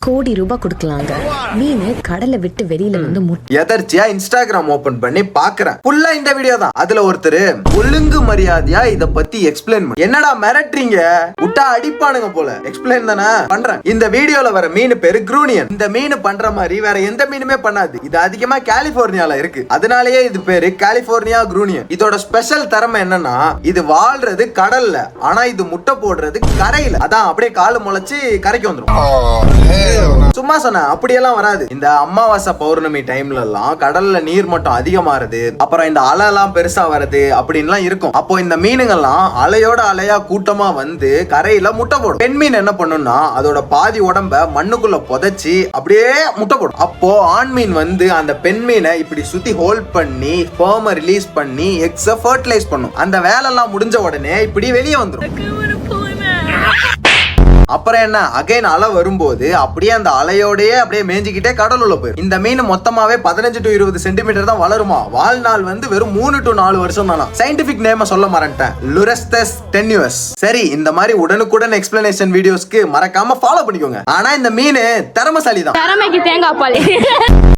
கோடி ரூபாய் கொடுக்கலாங்க. மீன் கடலை விட்டு வெளியில வந்து எதர்ச்சியா இன்ஸ்டாகிராம் ஓபன் பண்ணி பாக்குறேன். ஃபுல்லா இந்த வீடியோ தான். அதுல ஒருத்தர் ஒழுங்கு மரியாதையா இத பத்தி எக்ஸ்பிளைன் பண்ணி, என்னடா மிரட்டுறீங்க, விட்டா அடிப்பானுங்க போல. எக்ஸ்பிளைன் தானே பண்றேன். இந்த வீடியோல வர மீன் பேரு க்ரூனியன். இந்த மீன் பண்ற மாதிரி வேற எந்த மீனுமே பண்ணாது. இது அதிகமா கலிபோர்னியால இருக்கு. அதனாலேயே இது பேரு கலிபோர்னியா க்ரூனியன். இதோட ஸ்பெஷல் திறமை என்னன்னா, இது வாழ்றது கடல்ல, ஆனா இது முட்டை போடுறது கரையில. அதான் அப்படியே காலு முளைச்சு கரைக்கு வந்துடும். சும்மா சொன்ன அப்படியெல்லாம் வராது. இந்த அமாவாசை பௌர்ணமி டைம்ல எல்லாம் கடல்ல நீர் மட்டம் அதிகமாறுது, அப்புறம் இந்த அலை எல்லாம் பெருசா வருது அப்படின்லாம் இருக்கும். அப்போ இந்த மீனுங்கெல்லாம் அலையோட அலையா கூட்டமா வந்து கரையில முட்டை போடும். பெண் மீன் என்ன பண்ணும்னா, அதோட பாதி உடம்ப மண்ணுக்குள்ள புதைச்சி அப்படியே முட்டை போடும். அப்போ ஆண் மீன் வந்து அந்த பெண் மீனை இப்படி சுத்தி ஹோல்ட் பண்ணி ஸ்பெர்மை ரிலீஸ் பண்ணி எக்ஸ ஃபர்டிலைஸ் பண்ணும். அந்த வேலை எல்லாம் முடிஞ்ச உடனே இப்படி வெளியே வந்துடும். அப்புறம் என்ன, அகைன் அலை வரும்போது அப்படியே அந்த அலையோடயே அப்படியே மேஞ்சிக்கிட்டே கடலுள்ள போயிடும். இந்த மீன் மொத்தமாவே 15 to 20 சென்டிமீட்டர் தான் வளருமா. வாழ்நாள் வந்து வெறும் 3 to 4 வருஷம் தானா. சயின்டிபிக் நேம சொல்ல மறந்துட்டேன், லுரெஸ்டஸ் டென்யூஸ். சரி, இந்த மாதிரி உடனுக்குடன் எக்ஸ்பிளனேஷன் வீடியோஸ்க்கு மறக்காம ஃபாலோ பண்ணிக்கோங்க. ஆனா இந்த மீன் திறமைசாலி தான். திறமைக்கு தேங்காய் பால்.